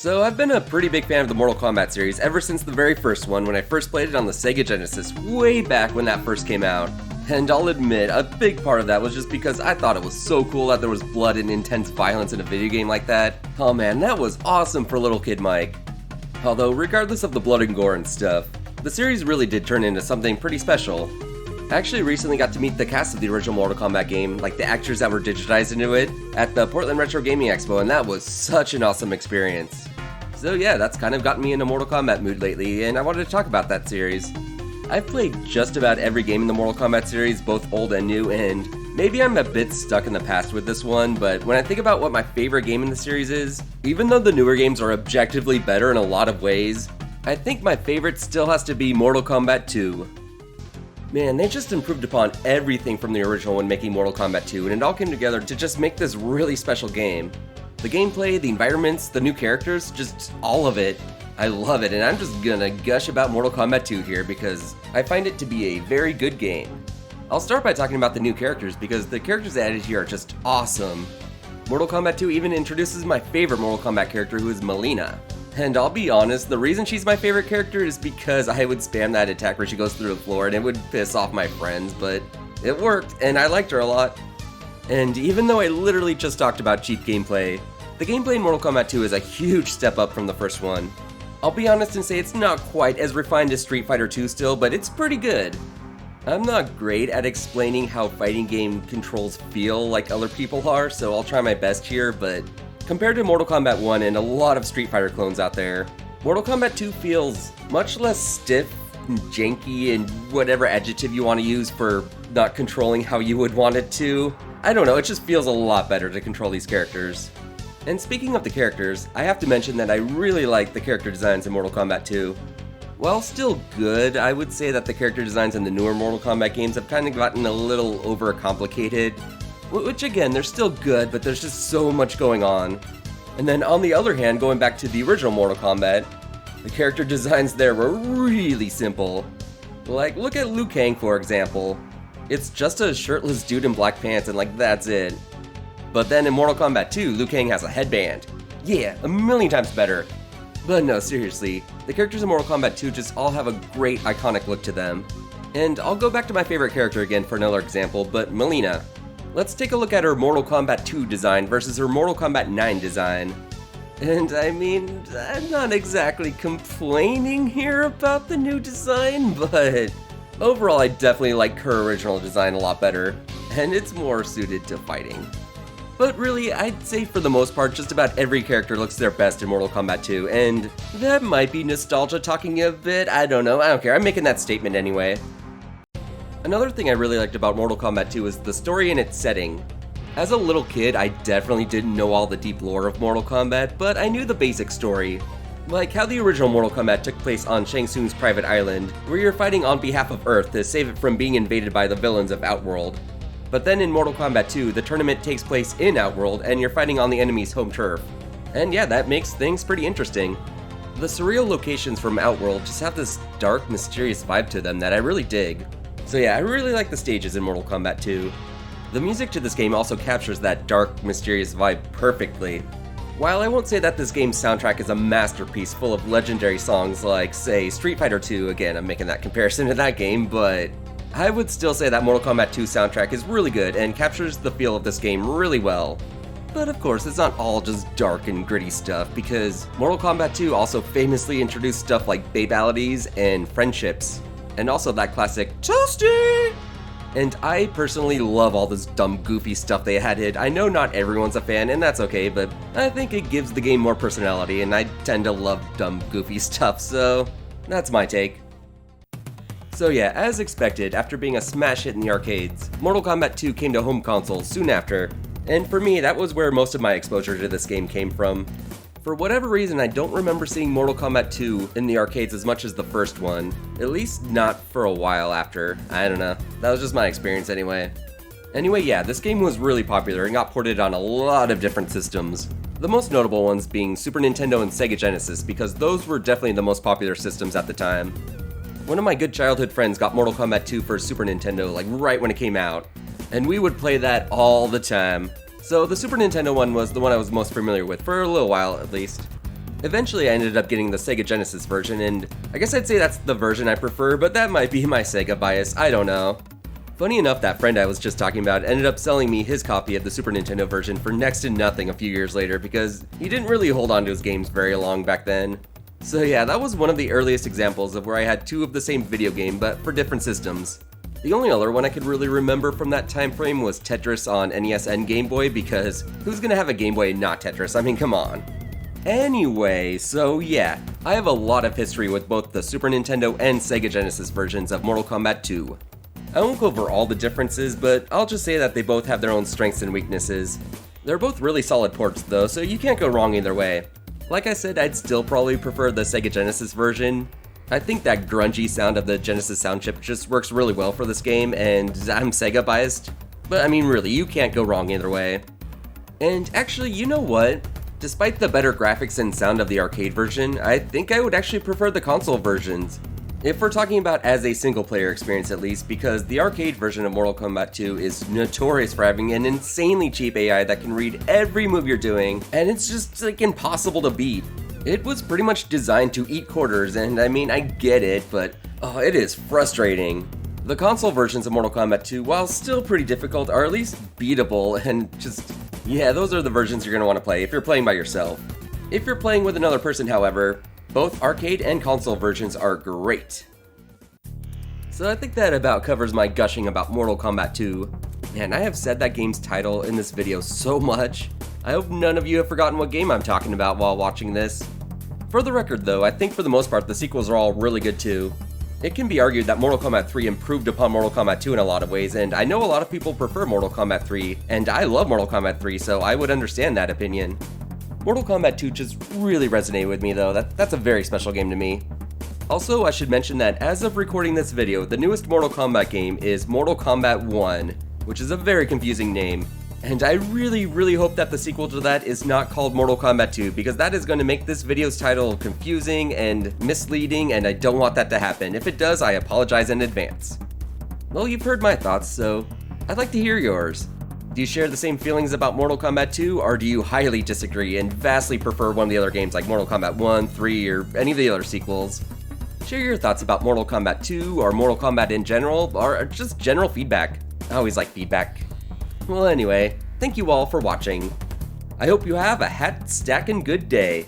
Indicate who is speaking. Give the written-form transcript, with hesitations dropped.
Speaker 1: So I've been a pretty big fan of the Mortal Kombat series ever since the very first one when I first played it on the Sega Genesis way back when that first came out. And I'll admit, a big part of that was just because I thought it was so cool that there was blood and intense violence in a video game like that. Oh man, that was awesome for little kid Mike. Although, regardless of the blood and gore and stuff, the series really did turn into something pretty special. I actually recently got to meet the cast of the original Mortal Kombat game, like the actors that were digitized into it, at the Portland Retro Gaming Expo, and that was such an awesome experience. So yeah, that's kind of gotten me in a Mortal Kombat mood lately, and I wanted to talk about that series. I've played just about every game in the Mortal Kombat series, both old and new, and maybe I'm a bit stuck in the past with this one, but when I think about what my favorite game in the series is, even though the newer games are objectively better in a lot of ways, I think my favorite still has to be Mortal Kombat 2. Man, they just improved upon everything from the original when making Mortal Kombat 2, and it all came together to just make this really special game. The gameplay, the environments, the new characters, just all of it. I love it, and I'm just gonna gush about Mortal Kombat 2 here because I find it to be a very good game. I'll start by talking about the new characters because the characters added here are just awesome. Mortal Kombat 2 even introduces my favorite Mortal Kombat character, who is Mileena. And I'll be honest, the reason she's my favorite character is because I would spam that attack where she goes through the floor and it would piss off my friends, but it worked and I liked her a lot. And even though I literally just talked about cheap gameplay, the gameplay in Mortal Kombat 2 is a huge step up from the first one. I'll be honest and say it's not quite as refined as Street Fighter 2 still, but it's pretty good. I'm not great at explaining how fighting game controls feel like other people are, so I'll try my best here, but compared to Mortal Kombat 1 and a lot of Street Fighter clones out there, Mortal Kombat 2 feels much less stiff and janky and whatever adjective you want to use for not controlling how you would want it to. I don't know, it just feels a lot better to control these characters. And speaking of the characters, I have to mention that I really like the character designs in Mortal Kombat 2. While still good, I would say that the character designs in the newer Mortal Kombat games have kind of gotten a little overcomplicated. Which again, they're still good, but there's just so much going on. And then on the other hand, going back to the original Mortal Kombat, the character designs there were really simple. Like, look at Liu Kang for example. It's just a shirtless dude in black pants and like that's it. But then in Mortal Kombat 2, Liu Kang has a headband. Yeah, a million times better. But no, seriously, the characters in Mortal Kombat 2 just all have a great iconic look to them. And I'll go back to my favorite character again for another example, but Mileena. Let's take a look at her Mortal Kombat 2 design versus her Mortal Kombat 9 design. And I mean, I'm not exactly complaining here about the new design, but overall I definitely like her original design a lot better, and it's more suited to fighting. But really, I'd say for the most part, just about every character looks their best in Mortal Kombat 2, and that might be nostalgia talking a bit, I don't know, I don't care, I'm making that statement anyway. Another thing I really liked about Mortal Kombat 2 is the story and its setting. As a little kid, I definitely didn't know all the deep lore of Mortal Kombat, but I knew the basic story. Like how the original Mortal Kombat took place on Shang Tsung's private island, where you're fighting on behalf of Earth to save it from being invaded by the villains of Outworld. But then in Mortal Kombat 2, the tournament takes place in Outworld and you're fighting on the enemy's home turf. And yeah, that makes things pretty interesting. The surreal locations from Outworld just have this dark, mysterious vibe to them that I really dig. So yeah, I really like the stages in Mortal Kombat 2. The music to this game also captures that dark, mysterious vibe perfectly. While I won't say that this game's soundtrack is a masterpiece full of legendary songs like, say, Street Fighter 2, again, I'm making that comparison to that game, but I would still say that Mortal Kombat 2 soundtrack is really good and captures the feel of this game really well. But of course, it's not all just dark and gritty stuff, because Mortal Kombat 2 also famously introduced stuff like babalities and friendships, and also that classic Toasty! And I personally love all this dumb, goofy stuff they added. I know not everyone's a fan, and that's okay, but I think it gives the game more personality, and I tend to love dumb, goofy stuff, so that's my take. So yeah, as expected, after being a smash hit in the arcades, Mortal Kombat 2 came to home consoles soon after, and for me, that was where most of my exposure to this game came from. For whatever reason, I don't remember seeing Mortal Kombat 2 in the arcades as much as the first one. At least not for a while after. I don't know. That was just my experience anyway. Anyway, yeah, this game was really popular and got ported on a lot of different systems. The most notable ones being Super Nintendo and Sega Genesis, because those were definitely the most popular systems at the time. One of my good childhood friends got Mortal Kombat 2 for Super Nintendo, like right when it came out, and we would play that all the time. So the Super Nintendo one was the one I was most familiar with, for a little while at least. Eventually I ended up getting the Sega Genesis version, and I guess I'd say that's the version I prefer, but that might be my Sega bias, I don't know. Funny enough, that friend I was just talking about ended up selling me his copy of the Super Nintendo version for next to nothing a few years later because he didn't really hold on to his games very long back then. So yeah, that was one of the earliest examples of where I had two of the same video game but for different systems. The only other one I could really remember from that time frame was Tetris on NES and Game Boy, because who's gonna have a Game Boy and not Tetris? I mean, come on. Anyway, so yeah, I have a lot of history with both the Super Nintendo and Sega Genesis versions of Mortal Kombat 2. I won't go over all the differences, but I'll just say that they both have their own strengths and weaknesses. They're both really solid ports though, so you can't go wrong either way. Like I said, I'd still probably prefer the Sega Genesis version. I think that grungy sound of the Genesis sound chip just works really well for this game, and I'm Sega biased. But I mean really, you can't go wrong either way. And actually, you know what? Despite the better graphics and sound of the arcade version, I think I would actually prefer the console versions. If we're talking about as a single player experience at least, because the arcade version of Mortal Kombat 2 is notorious for having an insanely cheap AI that can read every move you're doing, and it's just like impossible to beat. It was pretty much designed to eat quarters, and I mean, I get it, but it is frustrating. The console versions of Mortal Kombat 2, while still pretty difficult, are at least beatable, and just, yeah, those are the versions you're going to want to play if you're playing by yourself. If you're playing with another person, however, both arcade and console versions are great. So I think that about covers my gushing about Mortal Kombat 2. Man, I have said that game's title in this video so much. I hope none of you have forgotten what game I'm talking about while watching this. For the record though, I think for the most part the sequels are all really good too. It can be argued that Mortal Kombat 3 improved upon Mortal Kombat 2 in a lot of ways, and I know a lot of people prefer Mortal Kombat 3, and I love Mortal Kombat 3, so I would understand that opinion. Mortal Kombat 2 just really resonated with me though, that's a very special game to me. Also, I should mention that as of recording this video, the newest Mortal Kombat game is Mortal Kombat 1, which is a very confusing name. And I really hope that the sequel to that is not called Mortal Kombat 2, because that is going to make this video's title confusing and misleading, and I don't want that to happen. If it does, I apologize in advance. Well, you've heard my thoughts, so I'd like to hear yours. Do you share the same feelings about Mortal Kombat 2, or do you highly disagree and vastly prefer one of the other games like Mortal Kombat 1, 3, or any of the other sequels? Share your thoughts about Mortal Kombat 2, or Mortal Kombat in general, or just general feedback. I always like feedback. Well anyway, thank you all for watching. I hope you have a hat-stackin' good day.